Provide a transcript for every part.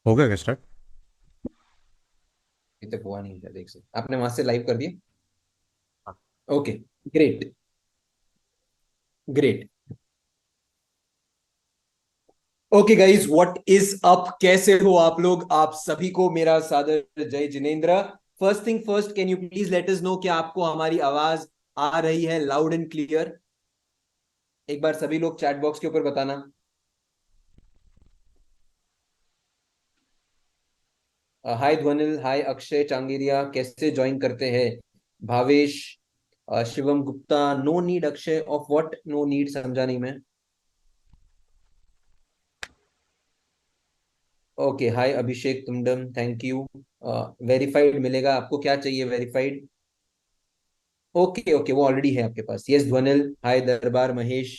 हो गया क्या स्टार्ट? अभी तक हुआ नहीं है, देख सकते आपने वहां से लाइव कर दिया। हाँ। Okay, great great. Okay guys, what is up, कैसे हो आप लोग? आप सभी को मेरा सादर जय Jinendra. First thing first, can you please let us know कि आपको हमारी आवाज आ रही है लाउड एंड क्लियर? एक बार सभी लोग चैट बॉक्स के ऊपर बताना। हाय ध्वनिल, हाय अक्षय चांगेरिया, कैसे ज्वाइन करते हैं? Bhavesh, Shivam Gupta, no need Akshay of what? No need समझा नहीं मैं। Okay, hi Abhishek Tundam, thank you. Verified मिलेगा आपको, क्या चाहिए वेरीफाइड? ओके ओके, वो ऑलरेडी है आपके पास। यस ध्वनिल, हाय दरबार महेश,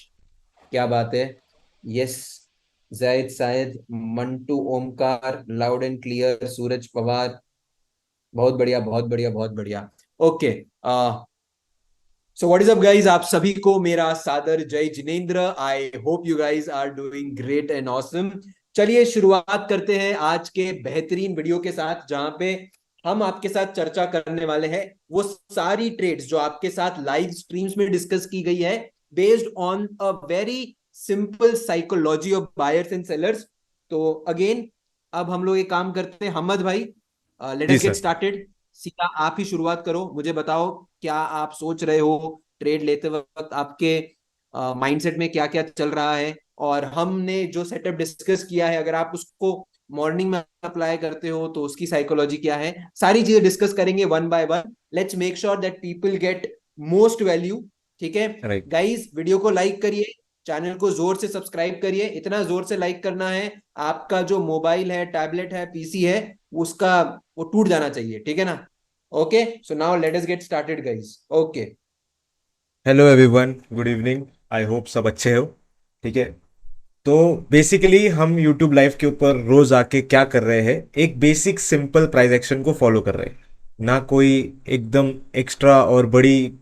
क्या बात है। यस जायद शायद, Mantu Omkar, loud and clear, Suraj Pawar, बहुत बढ़िया बहुत बढ़िया बहुत बढ़िया। Okay, so what is up guys, आप सभी को मेरा सादर जय जिनेंद्र। I hope you guys are doing great and awesome. चलिए शुरुआत करते हैं आज के बेहतरीन वीडियो के साथ, जहां पे हम आपके साथ चर्चा करने वाले हैं वो सारी ट्रेड्स जो आपके साथ लाइव स्ट्रीम्स में डिस्कस की गई है, based on a very simple psychology of buyers and sellers. तो अगेन, अब हम लोग एक काम करते हैं, हमद भाई, लेट जी अस गेट सर। स्टार्टेड। सीधा आप ही शुरुआत करो, मुझे बताओ क्या आप सोच रहे हो ट्रेड लेते वक्त, आपके माइंडसेट में क्या क्या चल रहा है। और हमने जो सेटअप डिस्कस किया है, अगर आप उसको मॉर्निंग में अप्लाई करते हो तो उसकी साइकोलॉजी क्या है, सारी चीजें डिस्कस करेंगे one by one. Let's make sure that people get most value. ठीक है राइट। गाइस, वीडियो को लाइक करिए, चैनल को जोर से सब्सक्राइब करिए, इतना जोर से लाइक करना है आपका जो मोबाइल है, टैबलेट है, पीसी है, उसका वो टूट जाना चाहिए, ठीक है ना? Okay, so now let us get started guys. Okay, hello everyone, good evening. I hope सब अच्छे हो। ठीक है। तो बेसिकली हम यूट्यूब लाइव के ऊपर रोज आके क्या कर रहे हैं, एक बेसिक सिंपल प्राइस एक्शन को फॉलो कर रहे हैं। ना कोई एकदम एक्स्ट्रा और बड़ी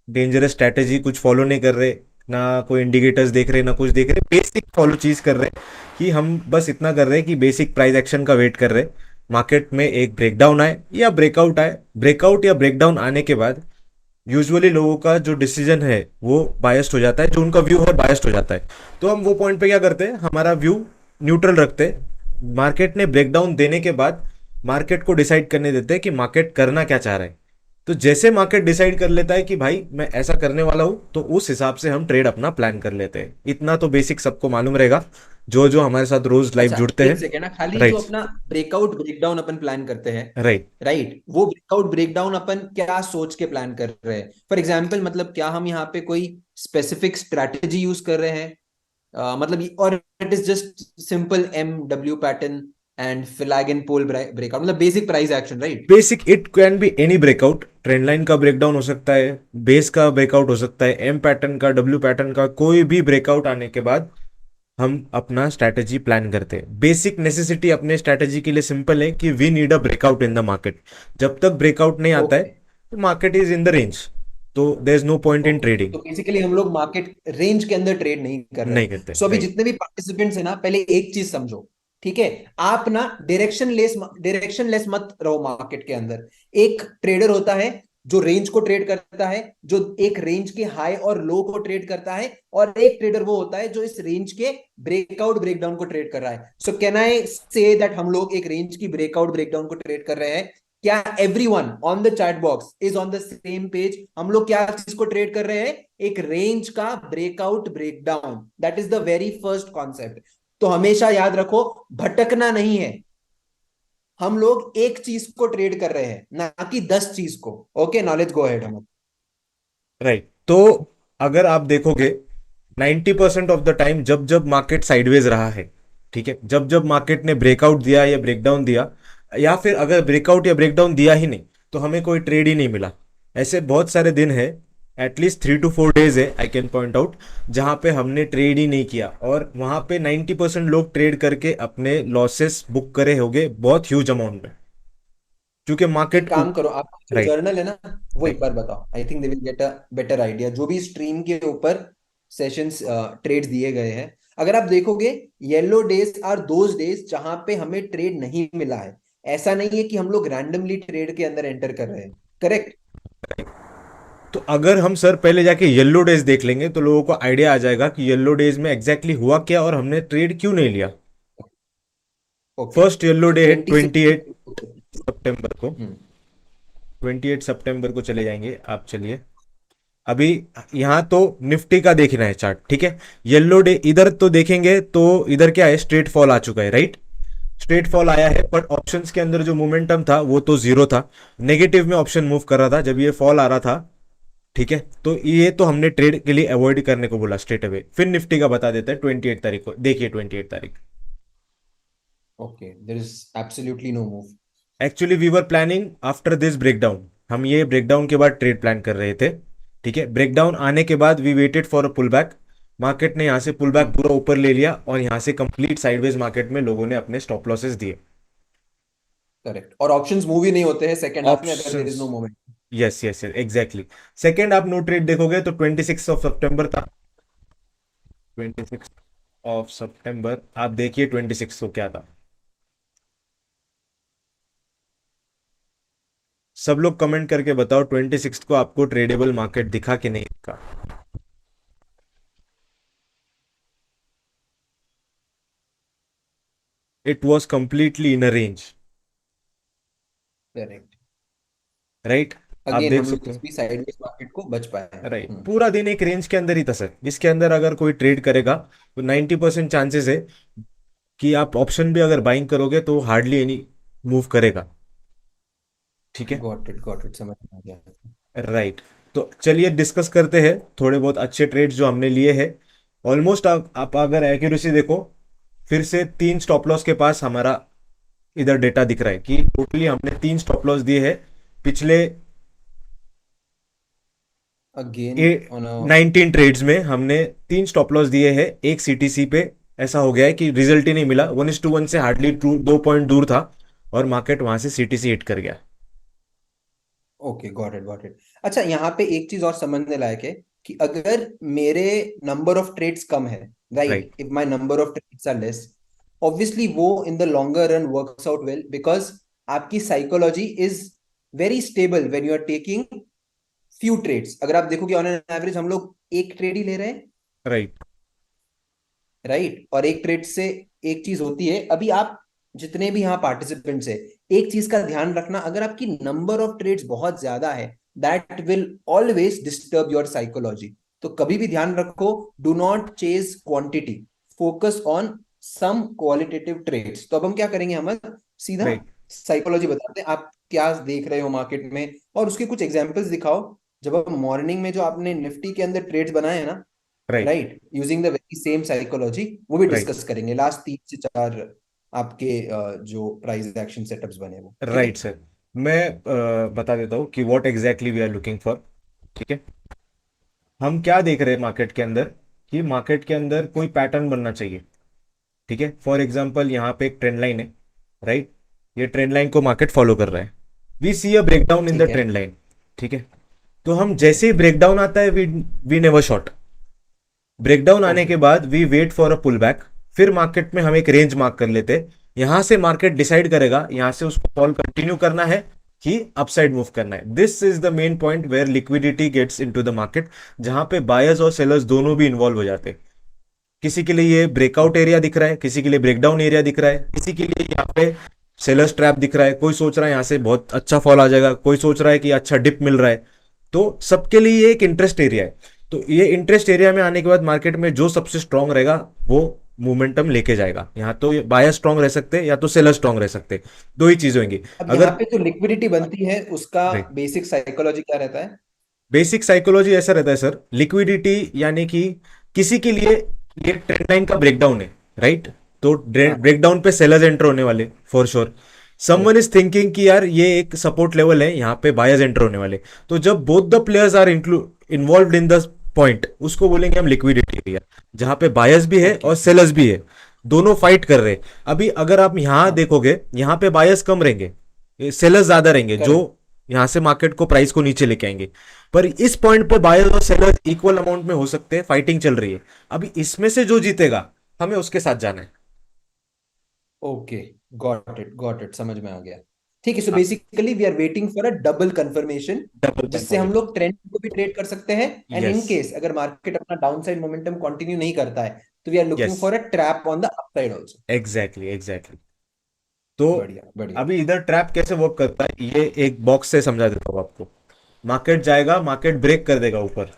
डेंजरस स्ट्रैटेजी कुछ फॉलो नहीं कर रहे। ना कोई इंडिकेटर्स देख रहे, ना कुछ देख रहे, बेसिक फॉलो चीज कर रहे हैं कि हम बस इतना कर रहे हैं कि बेसिक प्राइस एक्शन का वेट कर रहे हैं। मार्केट में एक ब्रेकडाउन आए या ब्रेकआउट आए, ब्रेकआउट या ब्रेकडाउन आने के बाद यूजुअली लोगों का जो डिसीजन है वो बायस्ड हो जाता है, जो उनका व्यू है बायस्ड हो जाता है। तो हम वो पॉइंट पे क्या करते हैं, हमारा व्यू न्यूट्रल रखते हैं। मार्केट ने ब्रेकडाउन देने के बाद मार्केट को डिसाइड करने देते हैं कि मार्केट करना क्या चाह रहा है। तो जैसे मार्केट डिसाइड कर लेता है कि भाई मैं ऐसा करने वाला हूं, तो उस हिसाब से हम ट्रेड अपना प्लान कर लेते हैं। इतना तो बेसिक सबको मालूम रहेगा, जो जो हमारे साथ रोज लाइव अच्छा जुड़ते एक हैं। सेकेंड ना, खाली जो राइट। अपना ब्रेकआउट ब्रेकडाउन अपन प्लान करते हैं, राइट। राइट, वो ब्रेकआउट ब्रेकडाउन अपन क्या सोच के प्लान कर रहे हैं? फॉर एग्जांपल, मतलब क्या हम यहाँ पे कोई स्पेसिफिक स्ट्रैटेजी यूज कर रहे हैं? मतलब, और it is just simple M W pattern and flag and pole breakout, मतलब basic price action, right? Basic it can be any breakout, trend line का ब्रेकडाउन हो सकता है, बेस का ब्रेकआउट हो सकता है, एम पैटर्न का, डब्ल्यू पैटर्न का, कोई भी ब्रेकआउट आने के बाद हम अपना स्ट्रैटेजी प्लान करते हैं। बेसिक नेसेसिटी अपने स्ट्रैटेजी के लिए सिंपल है कि we need a breakout in the market. जब तक ब्रेकआउट नहीं आता है ओके, तो market is in the range, तो there is no point in okay, trading. तो बेसिकली हम लोग मार्केट रेंज के अंदर ट्रेड नहीं कर रहे नहीं हैं। करते। सो अभी राइट। जितने भी पार्टिसिपेंट्स हैं ना, पहले एक चीज समझो, ठीक है? आप ना डायरेक्शन लेस मत रहो मार्केट के अंदर। एक ट्रेडर होता है जो रेंज को ट्रेड करता है, जो एक रेंज के हाई और लो को ट्रेड करता है, और एक ट्रेडर वो होता है जो इस रेंज के ब्रेकआउट ब्रेकडाउन को ट्रेड कर रहा है। So can I say that हम लोग एक रेंज की ब्रेकआउट ब्रेकडाउन को ट्रेड कर रहे हैं? क्या everyone on the chat box is on the same page? हम लोग क्या चीज को ट्रेड कर रहे हैं? एक रेंज का breakout breakdown, that is the very first concept. तो हमेशा याद रखो, भटकना नहीं है। हम लोग एक चीज को ट्रेड कर रहे हैं, ना कि 10 चीज को। ओके, नॉलेज गो अहेड हम। राइट। तो अगर आप देखोगे 90% ऑफ द टाइम जब जब मार्केट साइडवेज रहा है, ठीक है, जब जब मार्केट ने ब्रेकआउट दिया या ब्रेकडाउन दिया, या फिर अगर ब्रेकआउट या ब्रेकडाउन दिया ही नहीं तो हमें कोई ट्रेड ही नहीं मिला। ऐसे बहुत सारे दिन है, एटलीस्ट 3 to 4 डेज है, आई कैन पॉइंट आउट, जहां पे हमने ट्रेड ही नहीं किया, और वहां पे 90% लोग ट्रेड करके अपने लॉसेस बुक करे होंगे बहुत ह्यूज अमाउंट में, क्योंकि एक मार्केट। काम करो, आपका जो राइट। जर्नल है ना, वो एक राइट। बार बताओ, I think they will get a better idea. जो भी स्ट्रीम के ऊपर सेशंस ट्रेड्स दिए गए हैं, अगर आप देखोगे, yellow days are those days जहां पे हमें ट्रेड नहीं मिला है। ऐसा नहीं है कि हम लोग रैंडमली ट्रेड के अंदर एंटर कर रहे हैं। करेक्ट। तो अगर हम सर पहले जाके येलो डेज देख लेंगे तो लोगों को आइडिया आ जाएगा कि येलो डेज में एग्जैक्टली हुआ क्या और हमने ट्रेड क्यों नहीं लिया। Okay. First yellow so day है 26। 28 सितंबर को। हम्म। 28 सितंबर को चले जाएंगे आप, चलिए। अभी यहां तो निफ्टी का देखना है चार्ट, ठीक है। येलो डे इधर तो देखेंगे तो इधर क्या है, स्ट्रेट फॉल आ चुका है, राइट। स्ट्रेट फॉल आया है, पर ऑप्शंस के अंदर जो मोमेंटम था वो तो जीरो था। नेगेटिव में ऑप्शन मूव कर रहा था जब ये फॉल आ रहा था, ठीक है। तो ये तो हमने ट्रेड के लिए अवॉइड करने को बोला स्ट्रेट अवे। फिर निफ्टी का बता देता है 28 तारीख को, देखिए 28 तारीख। Okay, there is absolutely no move. Actually we were planning after this breakdown, हम ये ब्रेकडाउन के बाद ट्रेड प्लान कर रहे थे, ठीक है। ब्रेकडाउन आने के बाद we waited for a pull back. Market ने यहां से पुल बैक पूरा ऊपर ले लिया और यहां से कंप्लीट साइडवेज मार्केट में लोगों ने अपने स्टॉप लॉसेस दिए। करेक्ट। और ऑप्शंस मूव ही नहीं होते हैं सेकंड हाफ में अगर there is options, no movement. Yes yes yes exactly. Second आप नो ट्रेड देखोगे तो 26 सितंबर था। 26 सितंबर आप देखिए 26 को क्या था। सब लोग कमेंट करके बताओ 26 को आपको ट्रेडेबल मार्केट दिखा कि नहीं दिखा। It was completely in a range, correct. Right. आप अगेन देख हम लोग सकते इस हो, भी साइडवेज मार्केट को बच पाए हैं। राइट। पूरा दिन एक रेंज के अंदर ही था सर, इसके अंदर अगर कोई ट्रेड करेगा तो 90% चांसेस है कि आप ऑप्शन भी अगर बाइंग करोगे तो हार्डली एनी मूव करेगा, ठीक है। गॉट इट, समझ में आ गया। राइट। तो चलिए डिस्कस करते हैं थोड़े बहुत अच्छे ट्रेड्स जो हमने लिए हैं। ऑलमोस्ट आप अगर एक्यूरेसी देखो, फिर से 3 स्टॉप लॉस के पास हमारा इधर डेटा दिख रहा है कि टोटली हमने 3 स्टॉप लॉस दिए हैं पिछले अगेन ऑन अ 19 ट्रेड्स में। हमने 3 स्टॉप लॉस दिए हैं एक सीटीसी पे। ऐसा हो गया है कि रिजल्ट ही नहीं मिला, 1:1 से हार्डली 2 पॉइंट दूर था और मार्केट वहां से सीटीसी हिट कर गया। Okay, got it. अच्छा, यहाँ पे एक चीज और समझने लायक है कि अगर मेरे नंबर ऑफ ट्रेड्स कम है, right, right if my number of trades are less, obviously वो in the longer run works out well, because आपकी psychology is very stable when you are taking few trades. अगर आप देखोगे on an average हम लोग एक trade ही ले रहे हैं, राइट राइट। और एक ट्रेड से एक चीज होती है, अभी आप जितने भी यहाँ पार्टिसिपेंट्स है, एक चीज का ध्यान रखना, अगर आपकी नंबर ऑफ ट्रेड्स बहुत ज्यादा है, that will always disturb your psychology. तो कभी भी ध्यान रखो, do not chase quantity, focus on some qualitative trades. तो अब हम क्या करेंगे, हम सीधा राइट साइकोलॉजी बताते हैं, आप क्या देख रहे हो मार्केट में, और उसके कुछ एग्जांपल्स दिखाओ। जब आप मॉर्निंग में जो आपने निफ्टी के अंदर ट्रेड्स बनाए हैं ना, right right, using the very same psychology, वो भी राइट डिस्कस करेंगे लास्ट 3 से 4 आपके जो प्राइस एक्शन सेटअप्स बने वो, ठीक राइट है। सर। मैं बता देता हूँ कि what exactly we are looking for, ठीक है। हम क्या देख रहे हैं मार्केट के अंदर, कि मार्केट के अंदर कोई पैटर्न बनना चाहिए, ठीक है। फॉर एग्जांपल यहाँ पे एक ट्रेंड लाइन है, राइट। ये ट्रेंड लाइन को मार्केट फॉलो कर रहा है। We see a breakdown in the ठीक है। ट्रेंड लाइन, ठीक है। तो हम जैसे ही ब्रेकडाउन आता है वी नेवर शॉर्ट। ब्रेकडाउन आने ओके। के बाद we wait for a pull back. फिर मार्केट में हम एक रेंज मार्क कर लेते हैं। यहां से मार्केट डिसाइड करेगा यहां से उसको फॉल कंटिन्यू करना है कि अपसाइड मूव करना है। This is the main point where liquidity gets into the market, जहां पे बायर्स और सेलर्स दोनों भी इन्वॉल्व हो जाते हैं। किसी के लिए ये ब्रेकआउट एरिया दिख रहा है, किसी के लिए ब्रेकडाउन एरिया दिख रहा है, किसी के लिए यहाँ पे सेलर्स ट्रैप दिख रहा है। कोई सोच रहा है यहाँ से बहुत अच्छा फॉल आ जाएगा, कोई सोच रहा है कि अच्छा डिप मिल रहा है। तो सबके लिए ये एक इंटरेस्ट एरिया है। तो ये इंटरेस्ट एरिया में आने के बाद मार्केट में जो सबसे स्ट्रांग रहेगा वो मोमेंटम लेके जाएगा। यहाँ तो बायर स्ट्रांग रह सकते हैं या तो सेलर स्ट्रांग रह सकते हैं, दो ही चीजें होंगी। अब यहाँ अगर पे जो लिक्विडिटी बनती है उसका बेसिक साइकोलॉजी क्या रहता है? बेसिक साइकोलॉजी ऐसा रहता है सर, लिक्विडिटी यानी कि किसी के लिए ये ट्रेंड लाइन का ब्रेकडाउन है, राइट। तो हाँ। ब्रेकडाउन पे सेलर्स एंटर होने वाले for sure. Someone correct. Is thinking कि यार ये एक सपोर्ट लेवल है, यहाँ पे बायर्स एंटर होने वाले। तो जब both the players are involve in the point, उसको बोलेंगे हम लिक्विडिटी एरिया, जहां पे बायर्स भी है ओके। और सेलर्स भी है, दोनों फाइट कर रहे हैं। अभी अगर आप यहां हाँ। देखोगे, यहाँ पे बायर्स कम रहेंगे, सेलर्स ज्यादा रहेंगे, जो करेक्ट। यहां से मार्केट को प्राइस को नीचे लेके आएंगे। पर इस पॉइंट पर बायर्स और सेलर्स इक्वल अमाउंट में हो सकते हैं, फाइटिंग चल रही है। अभी इसमें से जो जीतेगा हमें उसके साथ जाना है। ओके, गॉट इट, समझ में आ गया। ठीक है, सो हाँ, basically we are waiting for a double confirmation, double जिससे हम कंफर्मेशन। लोग ट्रेंड को भी ट्रेड कर सकते हैं, एंड इन यस, केस अगर मार्केट अपना डाउनसाइड मोमेंटम कंटिन्यू नहीं करता है, तो we are looking yes, for a trap on the upside also. Exactly, exactly. तो बढ़िया बढ़िया। अभी इधर ट्रैप कैसे वर्क करता है, ये एक बॉक्स से समझा देता हूँ आपको। मार्केट जाएगा, मार्केट ब्रेक कर देगा ऊपर,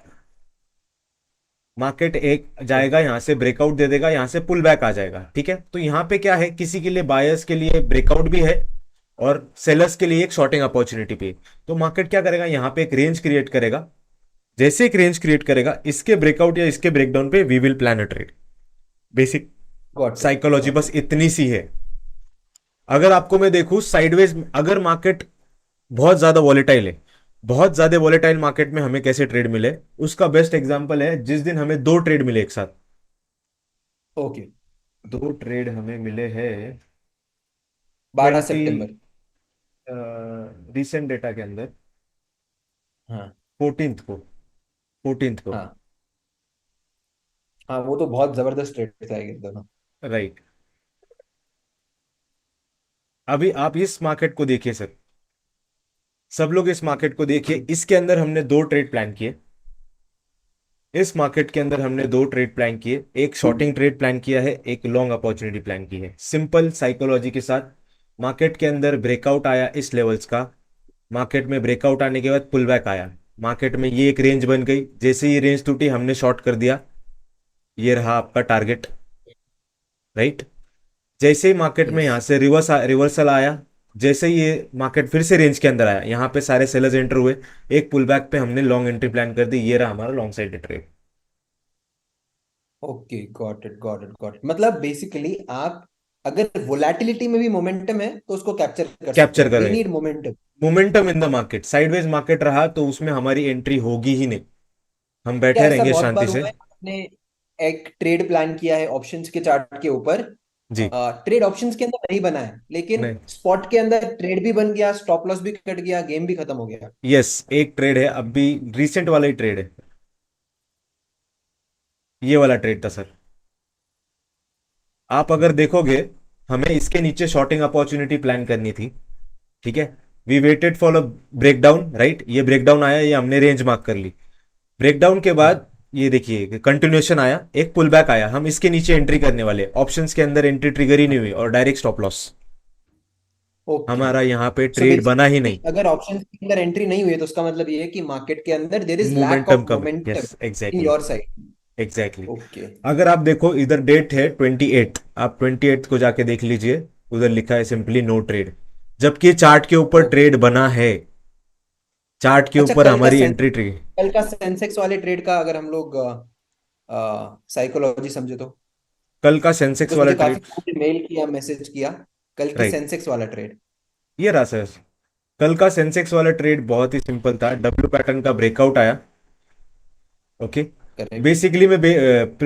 मार्केट एक जाएगा ओके यहाँ से ब्रेकआउट दे देगा, यहाँ से पुल बैक आ जाएगा, ठीक है। तो यहाँ पे क्या है, किसी के लिए बायर्स के लिए ब्रेकआउट भी है और सेलर्स के लिए एक शॉर्टिंग अपॉर्चुनिटी भी है। तो मार्केट क्या करेगा, यहाँ पे एक रेंज क्रिएट करेगा। जैसे एक रेंज क्रिएट करेगा, इसके ब्रेकआउट या इसके ब्रेकडाउन पे we will plan a trade. Basic got it psychology got बस इट। इतनी सी है। अगर आपको मैं देखूं साइडवेज, अगर मार्केट बहुत ज्यादा वॉलेटाइल है, बहुत ज्यादा वॉलेटाइल मार्केट में हमें कैसे ट्रेड मिले, उसका बेस्ट एग्जांपल है जिस दिन हमें दो ट्रेड मिले एक साथ। ओके, दो ट्रेड हमें मिले हैं 12 ट्वेंटी सितंबर। रिसेंट डेटा के अंदर, हाँ 14th को, 14th को। हाँ हाँ, वो तो बहुत जबरदस्त ट्रेड था ये दोनों। राइट। अभी आप इस मार्केट को देखिए सर, सब लोग इस मार्केट को देखिए, इसके अंदर हमने दो ट्रेड प्लान किए। इस मार्केट के अंदर हमने दो ट्रेड प्लान किए, एक शॉर्टिंग ट्रेड प्लान किया है, एक लॉन्ग अपॉर्चुनिटी प्लान की है, सिंपल साइकोलॉजी के साथ। मार्केट के अंदर ब्रेकआउट आया इस लेवल्स का, मार्केट में ब्रेकआउट आने के बाद पुल बैक आया, मार्केट में ये एक रेंज बन गई, जैसे ये रेंज टूटी हमने शॉर्ट कर दिया, ये रहा आपका टारगेट। राइट। जैसे ही मार्केट में यस। यहाँ से रिवर्सल आया, जैसे ही ये मार्केट फिर से रेंज के अंदर आया, यहाँ पे सारे सेलर्स एंटर हुए, एक पुल बैक पे हमने लॉन्ग एंट्री प्लान कर दी, ये रहा हमारा long side trade. Okay, got it, मतलब बेसिकली आप अगर वोलेटिलिटी में भी मोमेंटम है तो उसको कैप्चर कर सकते कैप्चर हैं, कर वी रहे हैं need momentum. Momentum in the market, sideways market रहा तो उसमें हमारी एंट्री होगी ही नहीं, हम क्या बैठे ऐसा रहेंगे बहुत शांति बार से। हुआ है आपने एक ट्रेड प्लान किया है ऑप्शंस के चार्ट के ऊपर, जी। ट्रेड ऑप्शंस के अंदर नहीं बना है, लेकिन नहीं। स्पॉट के अंदर ट्रेड भी बन गया, स्टॉप लॉस भी कट गया, गेम भी खत्म हो गया? यस, एक ट्रेड है, अब भी रिसेंट वाला ही ट्रेड है, ये वाला ट्रेड था सर। आप अगर देखोगे, हमें इसके नीचे शॉर्टिंग अपॉर्चुनिटी प्लान करनी थी, ठीक है। We waited for a breakdown, right, ये ब्रेकडाउन आया, ये हमने रेंज मार्क कर ली। ब्रेकडाउन के बाद ये देखिए कंटिन्यूएशन आया, एक पुल बैक आया, हम इसके नीचे एंट्री करने वाले, ऑप्शंस के अंदर एंट्री ट्रिगर ही नहीं हुई और डायरेक्ट स्टॉप लॉस, ओके, हमारा यहाँ पे सो ट्रेड बना ही बेसिकली नहीं। अगर ऑप्शंस के अंदर एंट्री नहीं हुई है तो उसका मतलब ये है कि मार्केट के अंदर there is lack momentum of कम है, momentum yes in exactly, your side. Exactly. Okay अगर आप देखो इधर डेट है 28, आप 28 को जाके देख लीजिए, उधर लिखा है सिंपली नो ट्रेड, जबकि चार्ट के ऊपर ओके। ट्रेड बना है, चार्ट के अच्छा, ऊपर हमारी एंट्री ट्री। कल का सेंसेक्स वाले ट्रेड का अगर हम लोग साइकोलॉजी समझे तो, कल का सेंसेक्स बिकॉज वाला मुझे काफी ट्रेड, लोगों ने मेल किया, मैसेज किया, कल की राइट, सेंसेक्स वाला ट्रेड। ये रहा सर। कल का सेंसेक्स वाला ट्रेड बहुत ही सिंपल था, डब्ल्यू पैटर्न का ब्रेकआउट आया, ओके। करेक्ट। बेसिकली मैं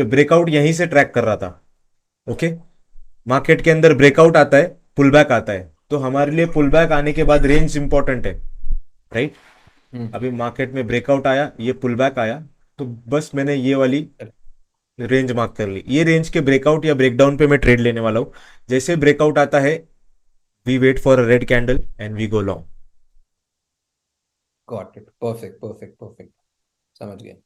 ब्रेकआउट यहीं से ट्रैक कर रहा था, ओके। मार्केट के अंदर ब्रेकआउट आता है, पुल बैक आता है, तो हमारे लिए पुल बैक आने के बाद रेंज इंपॉर्टेंट है, राइट। हम्म। अभी मार्केट में ब्रेकआउट आया, ये पुल बैक आया, तो बस मैंने ये वाली रेंज मार्क कर ली, ये रेंज के ब्रेकआउट या ब्रेकडाउन पे मैं ट्रेड लेने वाला हूं। जैसे ब्रेकआउट आता है, we wait for a red candle and we go long. Got it, perfect perfect perfect, समझ गए।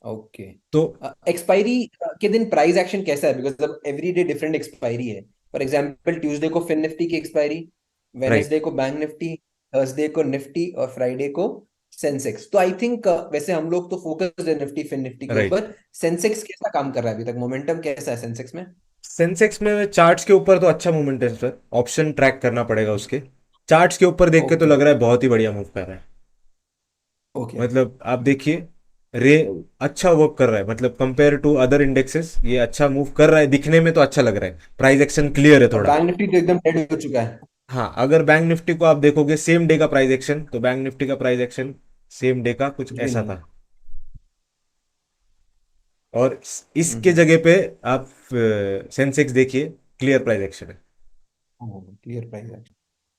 ओके। तो एक्सपायरी के दिन प्राइस एक्शन कैसा है, बिकॉज अब एवरी डे डिफरेंट एक्सपायरी है। फॉर एग्जांपल ट्यूसडे को फिन निफ्टी की एक्सपायरी, राइट, वेनेसडे को बैंक निफ्टी, थर्सडे को निफ्टी और फ्राइडे को सेंसेक्स। तो आई थिंक वैसे हम लोग तो फोकस है निफ्टी फिन निफ्टी के राइट। ऊपर। सेंसेक्स कैसा काम कर रहा है अभी तक, मोमेंटम कैसा है सेंसेक्स में? सेंसेक्स में चार्ट्स के ऊपर तो अच्छा मूवमेंट है सर, ऑप्शन ट्रैक करना पड़ेगा उसके। चार्ट्स के ऊपर देख के तो ओके लग रहा है बहुत ही बढ़िया मूव कर रहा है, ओके। मतलब आप देखिए, रे अच्छा वर्क कर रहा है, मतलब कंपेयर टू अदर इंडेक्सेस ये अच्छा मूव कर रहा है, दिखने में तो अच्छा लग रहा है, प्राइस एक्शन क्लियर है और थोड़ा। बैंक निफ्टी तो एकदम डेड हो चुका है। हाँ, अगर बैंक निफ्टी को आप देखोगे सेम डे का प्राइस एक्शन, तो बैंक निफ्टी का प्राइस एक्शन सेम डे का कुछ कुछ भी ऐसा नहीं है। था, और इसके हम्म। जगह पे आप सेंसेक्स देखिए, क्लियर प्राइस एक्शन है। क्लियर प्राइस है।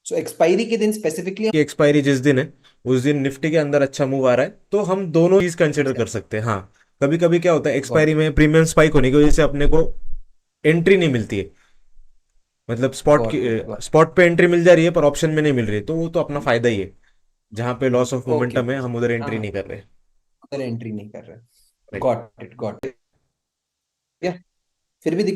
सो एक्सपायरी के दिन स्पेसिफिकली की एक्सपायरी जिस दिन है, उस दिन निफ्टी के अंदर अच्छा मूव आ रहा है, तो हम दोनों चीज कंसिडर कर सकते हैं। हाँ, कभी कभी क्या होता है, गॉट एक्सपायरी में प्रीमियम स्पाइक होने की वजह से अपने को एंट्री नहीं मिलती है, मतलब स्पॉट की, गॉट इट, गॉट। स्पॉट पे एंट्री मिल जा रही है पर ऑप्शन में नहीं मिल रही है, तो वो तो अपना फायदा ही है। जहां पे लॉस ऑफ ओके मोमेंटम है ओके। हम उधर हाँ एंट्री हाँ, नहीं कर रहे। अगर एंट्री नहीं कर रहे। Right. Got it, got it. फिर भी दिक्कत